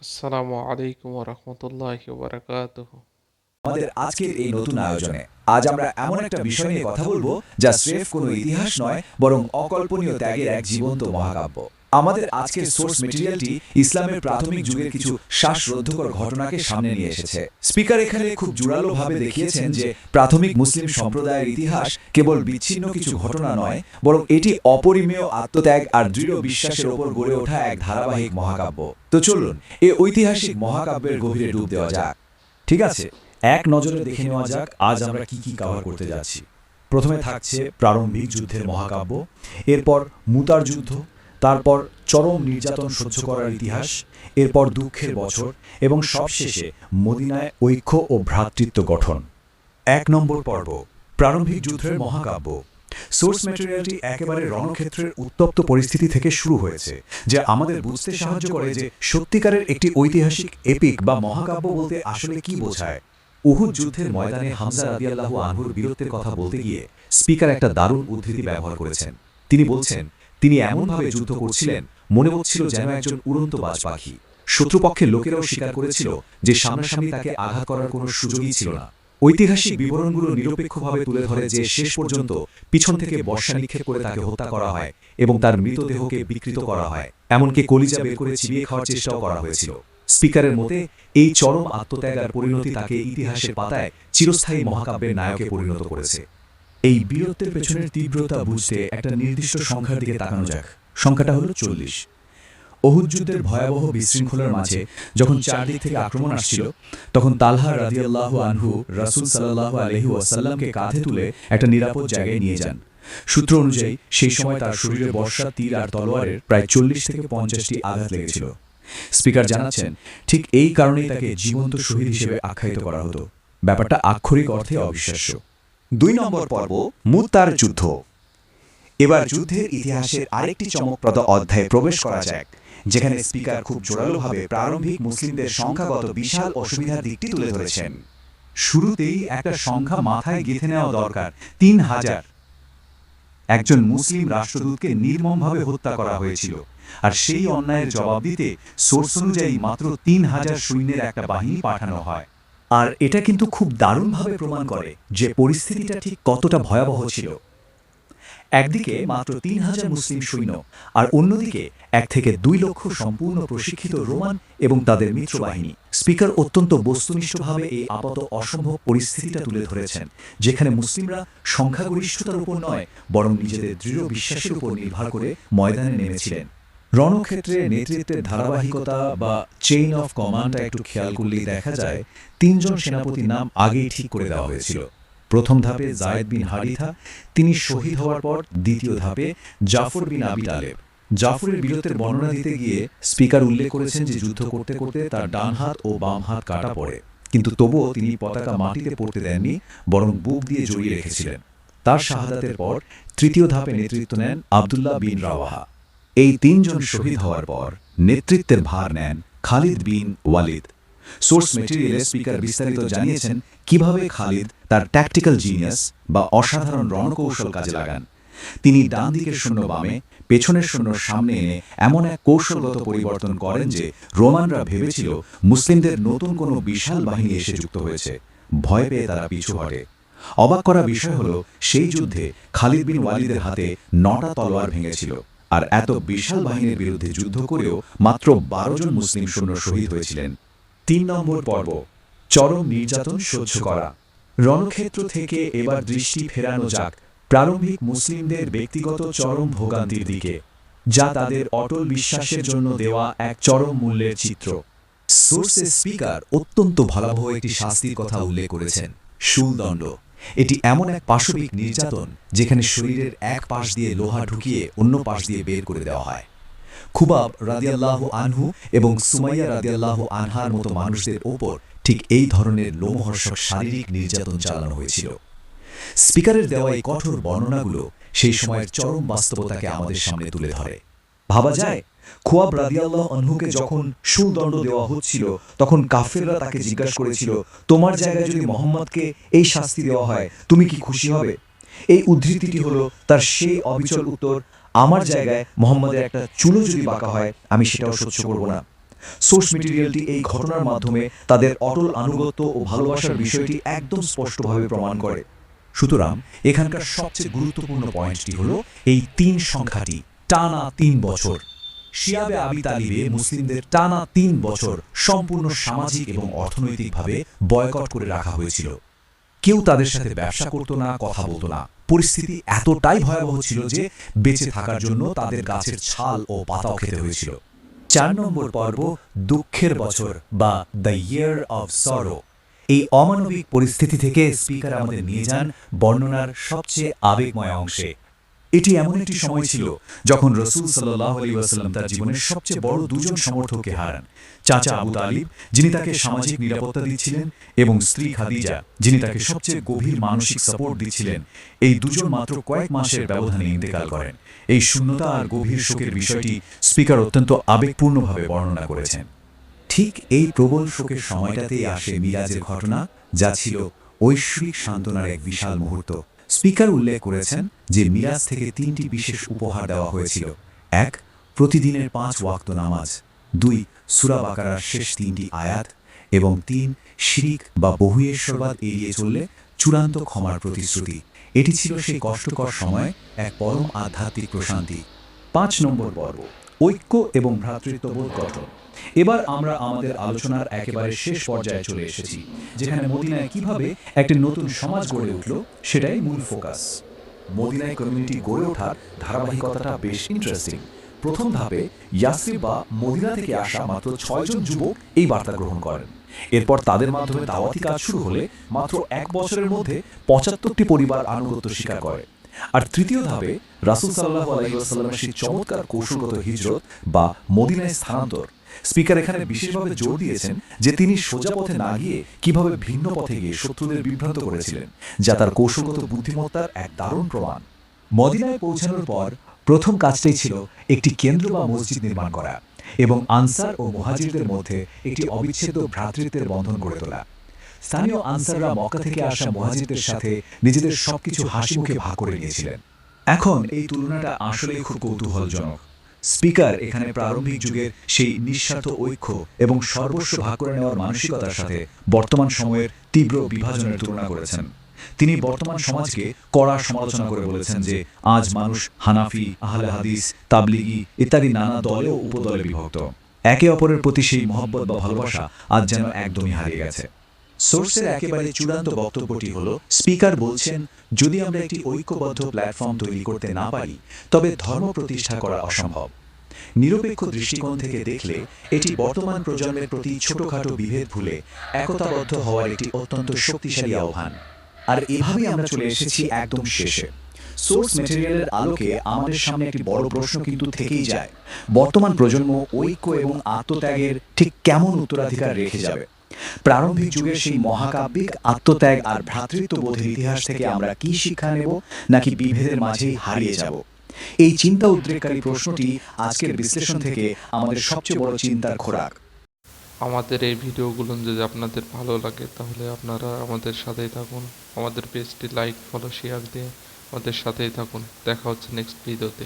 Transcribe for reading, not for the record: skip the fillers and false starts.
আসসালামু আলাইকুম ওরহমতুল্লাহি ওবারাকাতুহু। আমাদের আজকের এই নতুন আয়োজনে আজ আমরা এমন একটা বিষয় নিয়ে কথা বলবো যা স্রেফ কোনো ইতিহাস নয়, বরং অকল্পনীয় ত্যাগের এক জীবন্ত মহাকাব্য। আমাদের আজকের সোর্স মেটেরিয়ালটি ইসলামের প্রাথমিক যুগের কিছু শ্বাসরুদ্ধকর ঘটনাকে সামনে নিয়ে এসেছে। স্পিকার এখানে খুব জোরালোভাবে দেখিয়েছেন যে প্রাথমিক মুসলিম সম্প্রদায়ের ইতিহাস কেবল বিচ্ছিন্ন কিছু ঘটনা নয়, বরং এটি অপরিমেয় আত্মত্যাগ আর দৃঢ় বিশ্বাসের ওপর গড়ে ওঠা এক ধারাবাহিক মহাকাব্য। তো চলুন এই ঐতিহাসিক মহাকাব্যের গভীরে ডুব দেওয়া যাক। ঠিক আছে, এক নজরে দেখে নেওয়া যাক আজ আমরা কি কি কভার করতে যাচ্ছি। প্রথমে থাকছে প্রারম্ভিক যুদ্ধের মহাকাব্য, এরপর মুতার যুদ্ধ, তারপর চরম নির্যাতন সহ্য করার ইতিহাস, এরপর দুঃখের বছর এবং সবশেষে মদিনায় ঐক্য ও ভ্রাতৃত্ব গঠন। ১ নম্বর পর্ব, প্রারম্ভিক যুদ্ধের মহাকাব্য। সোর্স ম্যাটেরিয়ালটি একেবারে রণক্ষেত্রের উত্তপ্ত পরিস্থিতি থেকে শুরু হয়েছে, যা আমাদের বুঝতে সাহায্য করে যে সত্যিকারের একটি ঐতিহাসিক এপিক বা মহাকাব্য বলতে আসলে কি বোঝায়। উহুদ যুদ্ধের ময়দানে হামজা রাদিয়াল্লাহু আনহুর বীরত্বের কথা বলতে গিয়ে স্পিকার একটা দারুণ উদ্ধৃতি ব্যবহার করেছেন। তিনি বলছেন, তিনি এমনভাবে যুদ্ধ করছিলেন মনে হচ্ছিল যেন একজন উড়ন্ত বাজ পাখি। শত্রুপক্ষের লোকেরাও স্বীকার করেছিল যে সামনাসামনি তাকে আঘাত করার কোনো সুযোগই ছিল না। ঐতিহাসিক বিবরণগুলো নিরপেক্ষভাবে তুলে ধরে যে শেষ পর্যন্ত পিছন থেকে বর্ষা নিক্ষেপ করে তাকে হত্যা করা হয় এবং তার মৃতদেহকে বিকৃত করা হয়, এমনকি কলিজা বের করে চিবিয়ে খাওয়ার চেষ্টাও করা হয়েছিল। স্পিকারের মতে এই চরম আত্মত্যাগ আর পরিণতি তাকে ইতিহাসের পাতায় চিরস্থায়ী মহাকাব্যের নায়কে পরিণত করেছে। এই বীরত্বের পেছনের তীব্রতা বুঝতে একটা নির্দিষ্ট সংখ্যার দিকে তাকানো যাক। সংখ্যাটা হলো ৪০। উহুদ যুদ্ধের ভয়াবহ বিশৃঙ্খলার মাঝে যখন চারদিক থেকে আক্রমণ আসছিল, তখন তালহা রাদিয়াল্লাহু আনহু রাসূল সাল্লাল্লাহু আলাইহি ওয়াসাল্লামকে কাঁধে তুলে একটা নিরাপদ জায়গায় নিয়ে যান। সূত্র অনুযায়ী সেই সময় তার শরীরে বর্ষা, তীর আর তলোয়ারের প্রায় ৪০ থেকে ৫০টি আঘাত লেগেছিল। স্পিকার জানাচ্ছেন, ঠিক এই কারণেই তাকে জীবন্ত শহীদ হিসেবে আখ্যায়িত করা হতো। ব্যাপারটা আক্ষরিক অর্থে অবিশ্বাস্য। ২ নম্বর পর্ব, মুতার যুদ্ধ। এবার যুদ্ধের ইতিহাসের আরেকটি চমকপ্রদ অধ্যায়ে প্রবেশ করা যাক, যেখানে স্পিকার খুব জোরালোভাবে প্রারম্ভিক মুসলিমদের সংখ্যাগত বিশাল অসুবিধার দিকটি তুলে ধরেছেন। শুরুতেই একটা সংখ্যা মাথায় গেঁথে নেওয়া দরকার, ৩০০০। একজন মুসলিম রাষ্ট্রদূতকে নির্মমভাবে হত্যা করা হয়েছিল, আর সেই অন্যায়ের জবাব দিতে সোর্স অনুযায়ী মাত্র ৩০০০ সৈন্যের একটা বাহিনী পাঠানো হয়। আর এটা কিন্তু খুব দারুণভাবে প্রমাণ করে যে পরিস্থিতিটা ঠিক কতটা ভয়াবহ ছিল। একদিকে মাত্র ৩০০০ মুসলিম সৈন্য, আর অন্যদিকে ১ থেকে ২ লক্ষ সম্পূর্ণ প্রশিক্ষিত রোমান এবং তাদের মিত্রবাহিনী। স্পিকার অত্যন্ত বস্তুনিষ্ঠভাবে এই আপাত অসম্ভব পরিস্থিতিটা তুলে ধরেছেন, যেখানে মুসলিমরা সংখ্যাগরিষ্ঠতার উপর নয়, বরং নিজেদের দৃঢ় বিশ্বাসের উপর নির্ভর করে ময়দানে নেমেছিলেন। রণক্ষেত্রে নেতৃত্বের ধারাবাহিকতা বা চেইন অফ কমান্ডটা একটু খেয়াল করলেই দেখা যায় ৩ জন সেনাপতির নাম আগেই ঠিক করে দেওয়া হয়েছিল। প্রথম ধাপে যায়েদ বিন হারিথা, তিনি শহীদ হওয়ার পর দ্বিতীয় ধাপে জাফর বিন আবি তালেব। জাফরের বীরত্বের বর্ণনা দিতে গিয়ে স্পিকার উল্লেখ করেছেন যে যুদ্ধ করতে করতে তার ডান হাত ও বাম হাত কাটা পড়ে, কিন্তু তবুও তিনি পতাকা মাটিতে পড়তে দেননি, বরং বুক দিয়ে জড়িয়ে রেখেছিলেন। তার শাহাদাতের পর তৃতীয় ধাপে নেতৃত্ব নেন আবদুল্লাহ বিন রাওয়াহা। এই ৩ জন শহীদ হওয়ার পর নেতৃত্বের ভার নেন খালিদ বিন ওয়ালিদ। সোর্স মেটেরিয়ালে স্পিকার বিস্তারিত জানিয়েছেন কিভাবে খালিদ তার ট্যাকটিক্যাল জিনিয়াস বা অসাধারণ রণকৌশল কাজে লাগান। তিনি ডান দিকের সৈন্য বামে, পেছনের সৈন্য সামনে এনে এমন এক কৌশলগত পরিবর্তন করেন যে রোমানরা ভেবেছিল মুসলিমদের নতুন কোনো বিশাল বাহিনী এসে যুক্ত হয়েছে। ভয় পেয়ে তারা পিছু হটে। অবাক করা বিষয় হলো, সেই যুদ্ধে খালিদ বিন ওয়ালিদের হাতে ৯টা তলোয়ার ভেঙেছিল, আর এত বিশাল বাহিনীর বিরুদ্ধে যুদ্ধ করেও মাত্র ১২ জন মুসলিম সৈন্য শহীদ হয়েছিলেন। ৩ নম্বর পর্ব, চরম নির্যাতন সহ্য করা। রণক্ষেত্র থেকে এবার দৃষ্টি ফেরানো যাক প্রারম্ভিক মুসলিমদের ব্যক্তিগত চরম ভোগান্তির দিকে, যা তাদের অটল বিশ্বাসের জন্য দেওয়া এক চরম মূল্যের চিত্র। সোর্সে স্পিকার অত্যন্ত ভয়াবহ একটি শাস্তির কথা উল্লেখ করেছেন, শুলদণ্ড। এটি এমন এক পাশবিক নির্যাতন যেখানে শরীরের এক পাশ দিয়ে লোহা ঢুকিয়ে অন্য পাশ দিয়ে বের করে দেওয়া হয়। খুবাব রাদিয়াল্লাহু আনহু এবং সুমাইয়া রাদিয়াল্লাহু আনহার মতো মানুষদের ওপর ঠিক এই ধরনের লোমহর্ষক শারীরিক নির্যাতন চালানো হয়েছিল। স্পিকারের দেওয়া এই কঠোর বর্ণনাগুলো সেই সময়ের চরম বাস্তবতাকে আমাদের সামনে তুলে ধরে। ভাবা যায়, খুবাব রাদিয়াল্লাহু আনহুকে যখন শুলদণ্ড দেওয়া হচ্ছিল, তখন কাফেররা তাকে জিজ্ঞাসা করেছিল, তোমার জায়গায় যদি মোহাম্মদকে এই শাস্তি দেওয়া হয় তুমি কি খুশি হবে? এই উদ্ধৃতিটি হলো তার সেই অবিচল উত্তর, আমার জায়গায় মোহাম্মদের একটা চুলও যদি বাঁকা হয় আমি সেটাও সহ্য করব না। সোর্স মেটেরিয়ালটি এই ঘটনার মাধ্যমে তাদের অটল আনুগত্য ও ভালোবাসার বিষয়টি একদম স্পষ্টভাবে প্রমাণ করে। সুতরাং এখানকার সবচেয়ে গুরুত্বপূর্ণ পয়েন্টটি হলো এই ৩ সংখ্যাটি, টানা ৩ বছর। শিয়াবে আবি তালিবে মুসলিমদের টানা ৩ বছর সম্পূর্ণ সামাজিক এবং অর্থনৈতিকভাবে বয়কট করে রাখা হয়েছিল। কেউ তাদের সাথে ব্যবসা করত না, কথা বলতো না। পরিস্থিতি এতটাই ভয়াবহ ছিল যে বেঁচে থাকার জন্য তাদের গাছের ছাল ও পাতাও খেতে হয়েছিল। ৪ নম্বর পর্ব, দুঃখের বছর বা দ্য ইয়ার অফ সরো। এই অমানবিক পরিস্থিতি থেকে স্পিকার আমাদের নিয়ে যান বর্ণনার সবচেয়ে আবেগময় অংশে। এটি এমন একটি সময় ছিল যখন রাসূল সাল্লাল্লাহু আলাইহি ওয়াসাল্লাম তার জীবনের সবচেয়ে বড় দুজন সমর্থককে হারান। চাচা আবু তালিব, যিনি তাকে সামাজিক নিরাপত্তা দিচ্ছিলেন, এবং স্ত্রী খাদিজা, যিনি তাকে সবচেয়ে গভীর মানসিক সাপোর্ট দিচ্ছিলেন। এই দুজন মাত্র কয়েক মাসের ব্যবধানে ইন্তেকাল করেন। এই শূন্যতা আর গভীর শোকের বিষয়টি স্পিকার অত্যন্ত আবেগপূর্ণভাবে বর্ণনা করেছেন। ঠিক এই প্রবল শোকের সময়টাতেই আসে মিরাজের ঘটনা, যা ছিল ঐশ্বরিক সান্ত্বনার এক বিশাল মুহূর্ত। স্পিকার উল্লেখ করেছেন যে মিরাজ থেকে ৩টি বিশেষ উপহার দেওয়া হয়েছিল। ১. প্রতিদিনের ৫ ওয়াক্ত নামাজ। ২. সূরা বাকারার শেষ ৩টি আয়াত। এবং ৩. শিরিক বা বহুঈশ্বরবাদ এড়িয়ে চললে চূড়ান্ত ক্ষমার প্রতিশ্রুতি। এটি ছিল সেই কষ্টকর সময় এক পরম আধ্যাত্মিক প্রশান্তি। ৫ নম্বর পর্ব, ঐক্য এবং ভ্রাতৃত্ববোধ গঠন। এবার আমরা আমাদের আলোচনার একেবারে শেষ পর্যায়ে চলে এসেছি, যেখানে মদিনায় কিভাবে একটি নতুন সমাজ গড়ে উঠল সেটাই মূল ফোকাস। মদিনায় কমিউনিটি গড়ে ওঠার ধারাবাহিকতাটা বেশ ইন্টারেস্টিং। প্রথম ধাপে ইয়াসরিব বা মদিনা থেকে আসা মাত্র ৬ জন যুবক এই বার্তা গ্রহণ করেন। এরপর তাদের মাধ্যমে দাওয়াতি কাজ শুরু হলে মাত্র ১ বছরের মধ্যে ৭৫টি পরিবার আনুগত্য স্বীকার করে। আর তৃতীয় ধাপে রাসূল সাল্লাল্লাহু আলাইহি ওয়াসাল্লামের সেই চমৎকার কৌশলগত হিজরত বা মদিনায় স্থানান্তর। স্পিকার এখানে বিশেষভাবে জোর দিয়েছেন যে তিনি সোজা পথে না গিয়ে কিভাবে ভিন্ন পথে গিয়ে শত্রুদের বিভ্রান্ত করেছিলেন, যা তার কৌশলগত বুদ্ধিমত্তার এক দারুণ প্রমাণ। মদিনায় পৌঁছানোর পর প্রথম কাজটাই ছিল একটি কেন্দ্র বা মসজিদ নির্মাণ করা এবং আনসার ও মুহাজিরদের মধ্যে একটি অবিচ্ছেদ্য ভ্রাতৃত্বের বন্ধন গড়ে তোলা। স্থানীয় আনসাররা মক্কা থেকে আসা মুহাজিরদের সাথে নিজেদের সবকিছু হাসিমুখে ভাগ করে নিয়েছিলেন। এখন এই তুলনাটা আসলেই খুব কৌতূহলজনক। স্পিকার এখানে প্রারম্ভিক যুগের সেই নিঃস্বার্থ ঐক্য এবং সর্বস্ব ভাগ করে নেওয়ার মানসিকতার সাথে বর্তমান সময়ের তীব্র বিভাজনের তুলনা করেছেন। তিনি বর্তমান সমাজকে কড়া সমালোচনা করে বলেছেন যে আজ মানুষ হানাফি, আহলে হাদিস, তাবলিগি ইত্যাদি নানা দলে ও উপদলে বিভক্ত। একে অপরের প্রতি সেই মহব্বত বা ভালোবাসা আজ যেন একদমই হারিয়ে গেছে। সোর্সের একেবারে চূড়ান্ত বক্তব্যটি হলো, স্পিকার বলছেন, যদি আমরা একটি ঐক্যবদ্ধ প্ল্যাটফর্ম তৈরি করতে না পারি তবে ধর্ম প্রতিষ্ঠা করা অসম্ভব। নিরপেক্ষ দৃষ্টিকোণ থেকে দেখলে এটি বর্তমান প্রজন্মের প্রতি ছোটখাটো বিভেদ ভুলে একতাবদ্ধ হওয়ার একটি অত্যন্ত শক্তিশালী আহ্বান। আর এভাবেই আমরা চলে এসেছি একদম শেষে। সোর্স ম্যাটেরিয়ালের আলোকে আমাদের সামনে একটি বড় প্রশ্ন কিন্তু থেকেই যায়, বর্তমান প্রজন্ম ঐক্য এবং আত্মত্যাগের ঠিক কেমন উত্তরাধিকার রেখে যাবে? প্রারম্ভিক যুগের সেই মহাকাব্যিক আত্মত্যাগ আর ভ্রাতৃত্ববোধের ইতিহাস থেকে আমরা কি শিক্ষা নেব, নাকি বিভেদের মাঝেই হারিয়ে যাব? এই চিন্তা উদ্রেককারী প্রশ্নটি আজকের বিশ্লেষণ থেকে আমাদের সবচেয়ে বড় চিন্তার খোরাক। আমাদের এই ভিডিওগুলো যদি আপনাদের ভালো লাগে তাহলে আপনারা আমাদের সাথেই থাকুন। আমাদের পেজটি লাইক, ফলো, শেয়ার দিয়ে আমাদের সাথেই থাকুন। দেখা হচ্ছে নেক্সট ভিডিওতে।